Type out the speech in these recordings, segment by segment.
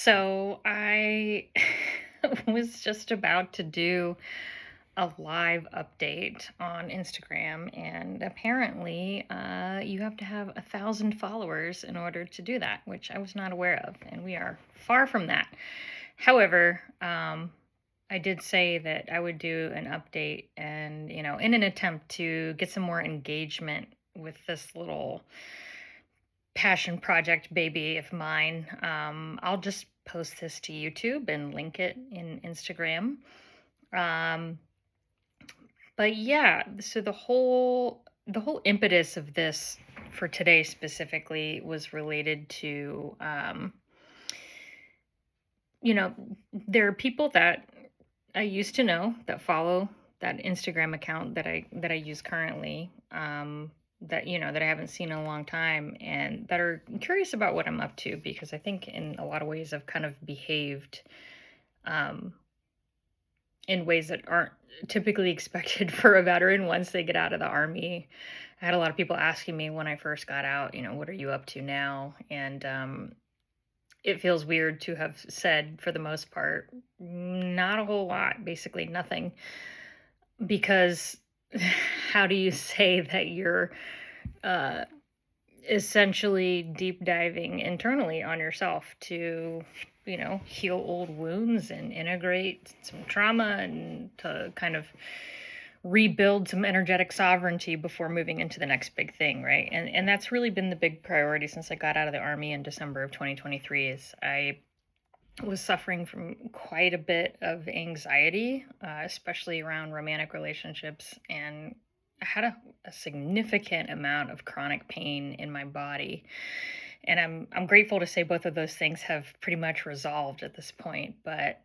So I was just about to do a live update on Instagram, and apparently, you have to have 1,000 followers in order to do that, which I was not aware of, and we are far from that. However, I did say that I would do an update, and in an attempt to get some more engagement with this little passion project baby of mine. I'll just post this to YouTube and link it in Instagram. Um, but yeah, so the whole impetus of this for today specifically was related to you know, there are people that I used to know that follow that Instagram account that I use currently. That that I haven't seen in a long time and that are curious about what I'm up to because I think in a lot of ways I've kind of behaved um, in ways that aren't typically expected for a veteran once they get out of the army. I had a lot of people asking me when I first got out, what are you up to now? And it feels weird to have said, for the most part, not a whole lot, basically nothing, because how do you say that you're uh, essentially deep diving internally on yourself to, heal old wounds and integrate some trauma and to kind of rebuild some energetic sovereignty before moving into the next big thing, right? And that's really been the big priority since I got out of the army in December of 2023 is I was suffering from quite a bit of anxiety, especially around romantic relationships, and I had a significant amount of chronic pain in my body. And I'm grateful to say both of those things have pretty much resolved at this point. But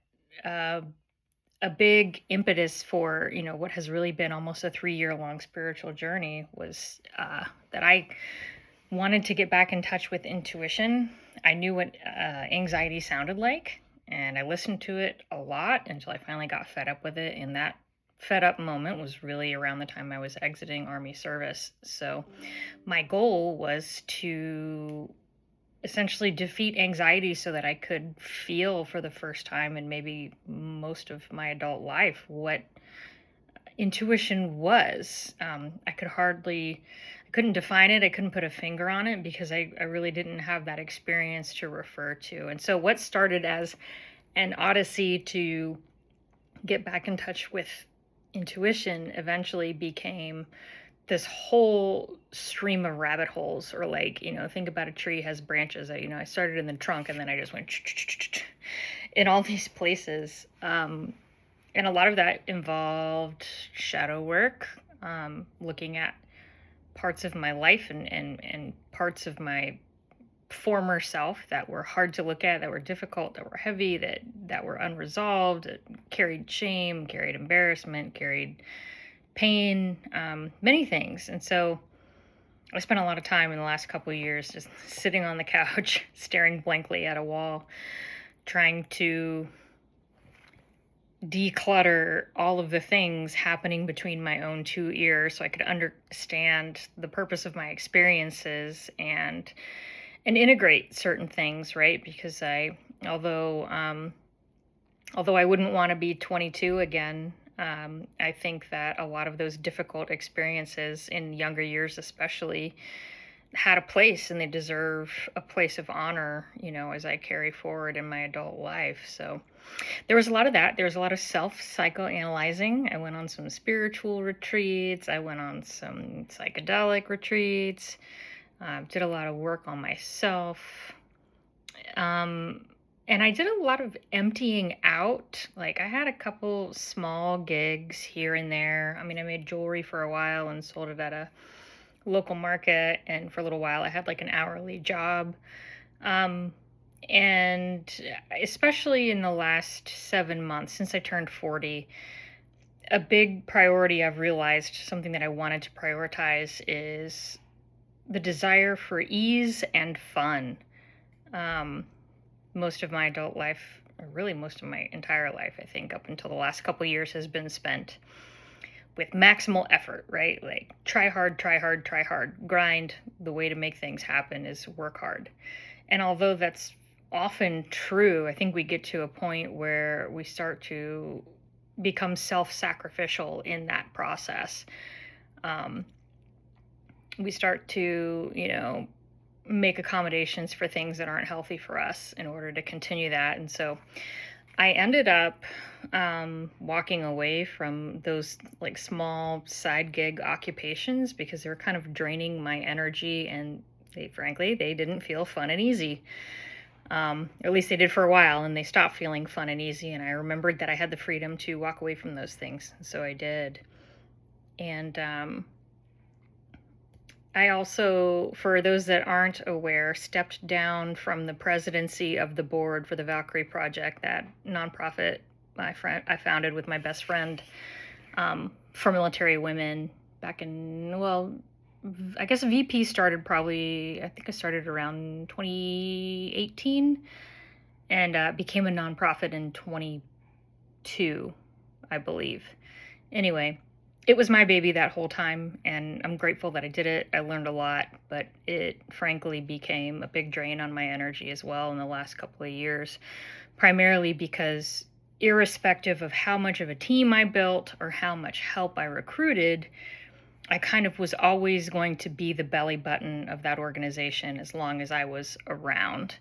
uh, a big impetus for what has really been almost a 3-year long spiritual journey was that I wanted to get back in touch with intuition. I knew what anxiety sounded like, and I listened to it a lot until I finally got fed up with it. And that fed up moment was really around the time I was exiting Army service. So my goal was to essentially defeat anxiety so that I could feel for the first time in maybe most of my adult life what intuition was. I couldn't define it. I couldn't put a finger on it because I really didn't have that experience to refer to. And so what started as an odyssey to get back in touch with intuition eventually became this whole stream of rabbit holes, or like, think about a tree has branches. I started in the trunk and then I just went in all these places. And a lot of that involved shadow work, looking at parts of my life and parts of my former self that were hard to look at, that were difficult, that were heavy, that were unresolved, that carried shame, carried embarrassment, carried pain, many things. And so I spent a lot of time in the last couple of years just sitting on the couch, staring blankly at a wall, trying to declutter all of the things happening between my own two ears so I could understand the purpose of my experiences and integrate certain things, right? Because although I wouldn't want to be 22 again, I think that a lot of those difficult experiences in younger years, especially, had a place and they deserve a place of honor, as I carry forward in my adult life. So there was a lot of that. There was a lot of self psychoanalyzing. I went on some spiritual retreats, I went on some psychedelic retreats, did a lot of work on myself. And I did a lot of emptying out. Like I had a couple small gigs here and there. I mean, I made jewelry for a while and sold it at a local market. And for a little while, I had like an hourly job. And especially in the last 7 months, since I turned 40, a big priority I've realized, something that I wanted to prioritize, is the desire for ease and fun. Most of my adult life, or really most of my entire life, I think, up until the last couple years, has been spent with maximal effort, right? Like try hard, try hard, try hard, grind. The way to make things happen is work hard. And although that's often true. I think we get to a point where we start to become self-sacrificial in that process. Um, we start to, make accommodations for things that aren't healthy for us in order to continue that. And so I ended up walking away from those like small side gig occupations because they were kind of draining my energy, and frankly, they didn't feel fun and easy. Or at least they did for a while, and they stopped feeling fun and easy. And I remembered that I had the freedom to walk away from those things. So I did. And I also, for those that aren't aware, stepped down from the presidency of the board for the Valkyrie Project, that nonprofit I founded with my best friend, for military women back in, well, I guess VP started probably, I think I started around 2018, and became a nonprofit in 22, I believe. Anyway, it was my baby that whole time, and I'm grateful that I did it. I learned a lot, but it frankly became a big drain on my energy as well in the last couple of years, primarily because irrespective of how much of a team I built or how much help I recruited, I kind of was always going to be the belly button of that organization as long as I was around.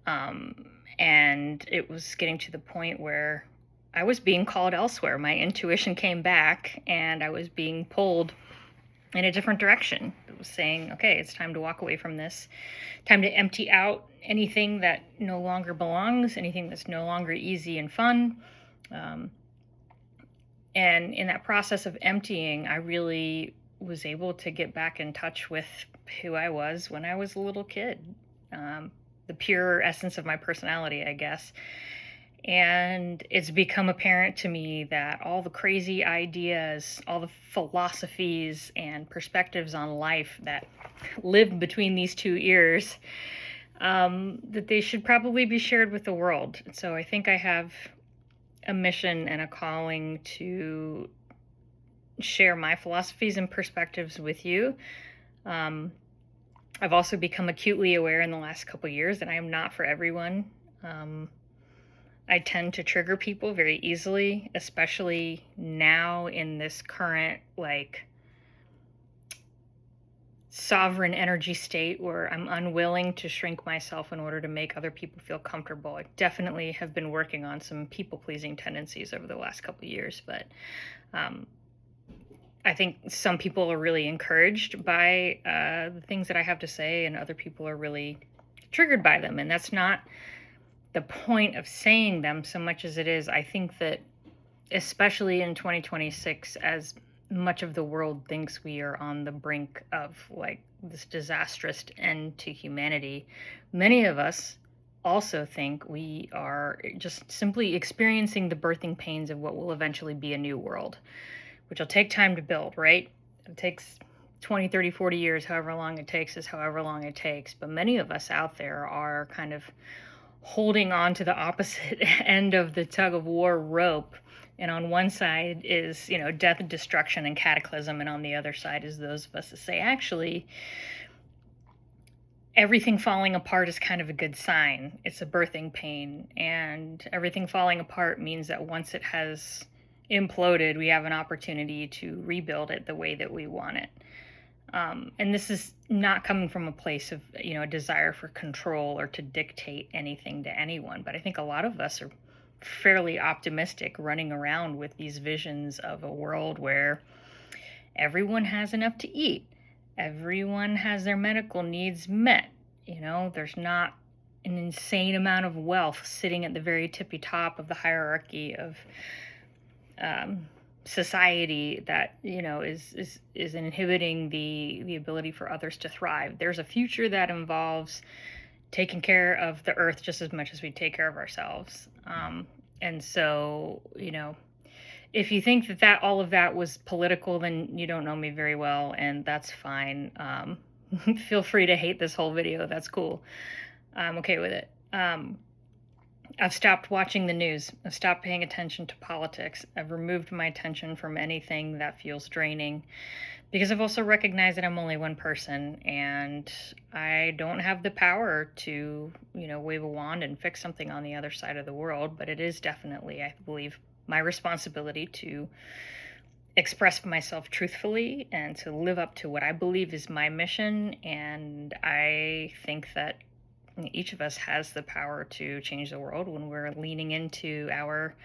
And it was getting to the point where I was being called elsewhere. My intuition came back, and I was being pulled in a different direction. It was saying, okay, it's time to walk away from this, time to empty out anything that no longer belongs, anything that's no longer easy and fun. And in that process of emptying, I really was able to get back in touch with who I was when I was a little kid, the pure essence of my personality, I guess. And it's become apparent to me that all the crazy ideas, all the philosophies and perspectives on life that live between these two ears, that they should probably be shared with the world. So I think I have a mission and a calling to share my philosophies and perspectives with you. I've also become acutely aware in the last couple of years that I am not for everyone. I tend to trigger people very easily, especially now in this current, like, sovereign energy state where I'm unwilling to shrink myself in order to make other people feel comfortable. I definitely have been working on some people-pleasing tendencies over the last couple of years, but I think some people are really encouraged by the things that I have to say, and other people are really triggered by them, and that's not the point of saying them so much as it is, I think that especially in 2026, as much of the world thinks we are on the brink of like this disastrous end to humanity, many of us also think we are just simply experiencing the birthing pains of what will eventually be a new world, which will take time to build, right? It takes 20, 30, 40 years, however long it takes is however long it takes. But many of us out there are kind of holding on to the opposite end of the tug of war rope. And on one side is, death, destruction, and cataclysm. And on the other side is those of us that say, actually, everything falling apart is kind of a good sign. It's a birthing pain. And everything falling apart means that once it has imploded, we have an opportunity to rebuild it the way that we want it. And this is not coming from a place of, a desire for control or to dictate anything to anyone. But I think a lot of us are fairly optimistic, running around with these visions of a world where everyone has enough to eat. Everyone has their medical needs met. There's not an insane amount of wealth sitting at the very tippy top of the hierarchy of society that is inhibiting the ability for others to thrive. There's a future that involves taking care of the earth just as much as we take care of ourselves. And so, if you think that all of that was political, then you don't know me very well, and that's fine. Feel free to hate this whole video. That's cool. I'm okay with it. I've stopped watching the news. I've stopped paying attention to politics. I've removed my attention from anything that feels draining, because I've also recognized that I'm only one person and I don't have the power to, wave a wand and fix something on the other side of the world. But it is definitely, I believe, my responsibility to express myself truthfully and to live up to what I believe is my mission. And I think that each of us has the power to change the world when we're leaning into our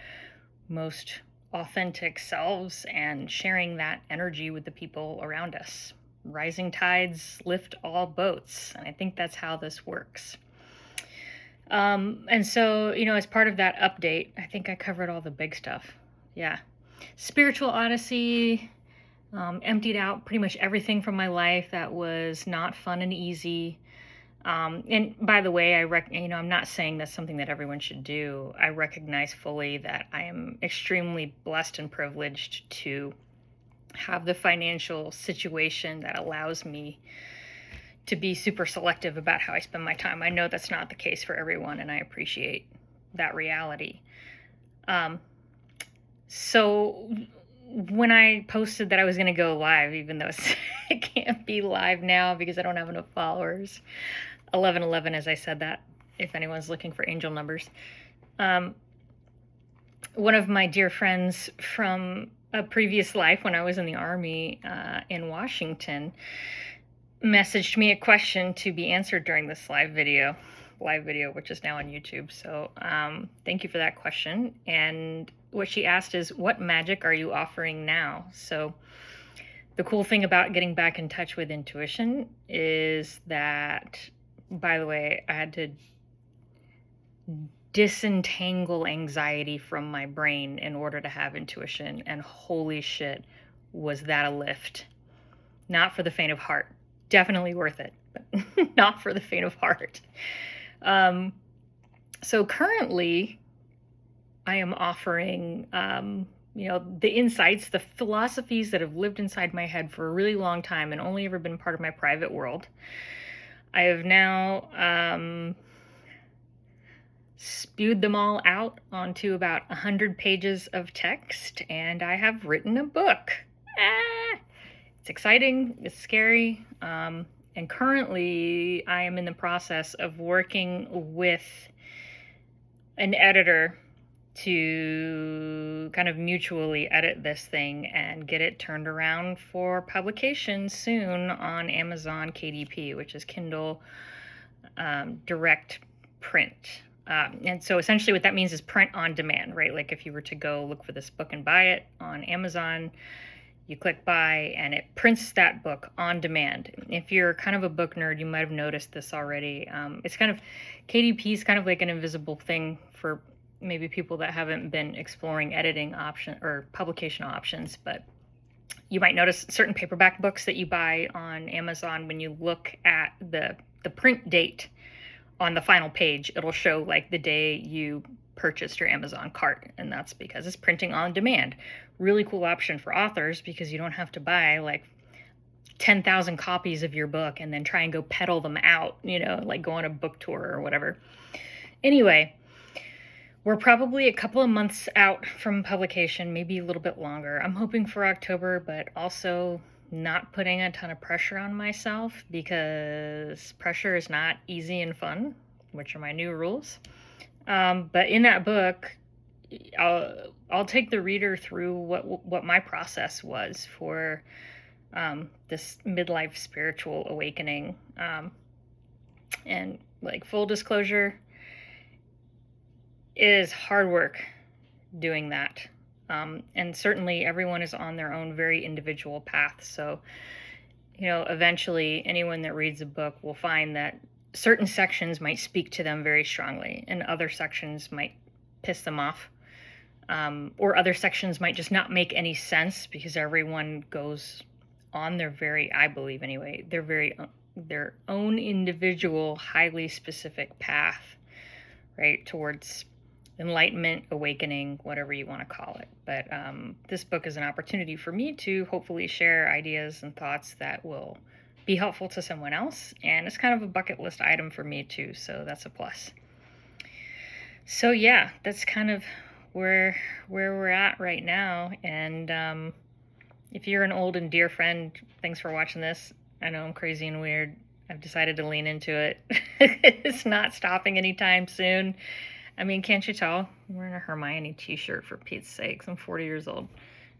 most authentic selves and sharing that energy with the people around us. Rising tides lift all boats. And I think that's how this works. And so, as part of that update, I think I covered all the big stuff. Yeah. Spiritual Odyssey, emptied out pretty much everything from my life that was not fun and easy. And by the way, I'm not saying that's something that everyone should do. I recognize fully that I am extremely blessed and privileged to have the financial situation that allows me to be super selective about how I spend my time. I know that's not the case for everyone, and I appreciate that reality. So when I posted that I was going to go live, even though it can't be live now because I don't have enough followers, 1111 as I said that, if anyone's looking for angel numbers. One of my dear friends from a previous life when I was in the Army in Washington messaged me a question to be answered during this live video, which is now on YouTube. So thank you for that question. And what she asked is, what magic are you offering now? So the cool thing about getting back in touch with intuition is that, by the way, I had to disentangle anxiety from my brain in order to have intuition. And holy shit, was that a lift. Not for the faint of heart. Definitely worth it, but not for the faint of heart. So currently, I am offering, the insights, the philosophies that have lived inside my head for a really long time and only ever been part of my private world. I have now spewed them all out onto about 100 pages of text, and I have written a book. It's exciting, it's scary, and currently I am in the process of working with an editor to kind of mutually edit this thing and get it turned around for publication soon on Amazon KDP, which is Kindle Direct Print. And so essentially what that means is print on demand, right? Like if you were to go look for this book and buy it on Amazon, you click buy and it prints that book on demand. If you're kind of a book nerd, you might have noticed this already. It's kind of, KDP is kind of like an invisible thing for maybe people that haven't been exploring editing option or publication options, but you might notice certain paperback books that you buy on Amazon, when you look at the print date on the final page, it'll show like the day you purchased your Amazon cart, and that's because it's printing on demand. Really cool option for authors because you don't have to buy like 10,000 copies of your book and then try and go peddle them out, like go on a book tour or whatever. Anyway, we're probably a couple of months out from publication, maybe a little bit longer. I'm hoping for October, but also not putting a ton of pressure on myself because pressure is not easy and fun, which are my new rules. But in that book, I'll take the reader through what my process was for this midlife spiritual awakening. And like full disclosure, it is hard work doing that. And certainly everyone is on their own very individual path. So, eventually anyone that reads a book will find that certain sections might speak to them very strongly and other sections might piss them off. Or other sections might just not make any sense because everyone goes on I believe anyway, their own individual, highly specific path, right, towards enlightenment, awakening, whatever you want to call it. But this book is an opportunity for me to hopefully share ideas and thoughts that will be helpful to someone else. And it's kind of a bucket list item for me too, so that's a plus. So yeah, that's kind of where we're at right now. And If you're an old and dear friend, thanks for watching this. I know I'm crazy and weird. I've decided to lean into it. It's not stopping anytime soon. I mean, can't you tell? I'm wearing a Hermione t-shirt, for Pete's sakes. I'm 40 years old.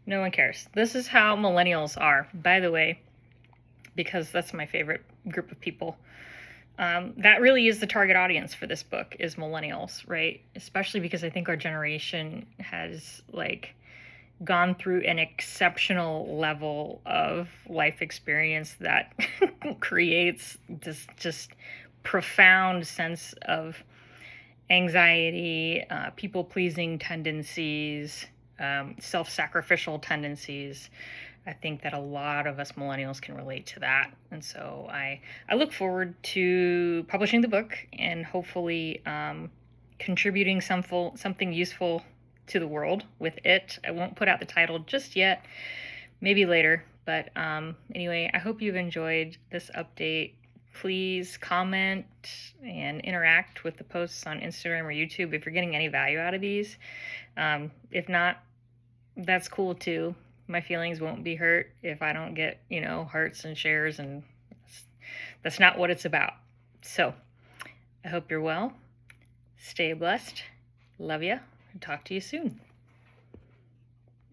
No one cares. This is how millennials are, by the way, because that's my favorite group of people. That really is the target audience for this book, is millennials, right? Especially because I think our generation has like gone through an exceptional level of life experience that creates this just profound sense of anxiety, people-pleasing tendencies, self-sacrificial tendencies. I think that a lot of us millennials can relate to that. And so I look forward to publishing the book and hopefully contributing something useful to the world with it. I won't put out the title just yet, maybe later. But anyway, I hope you've enjoyed this update. Please comment and interact with the posts on Instagram or YouTube if you're getting any value out of these. If not, that's cool too. My feelings won't be hurt if I don't get, hearts and shares, and that's not what it's about. So I hope you're well. Stay blessed. Love ya. Talk to you soon.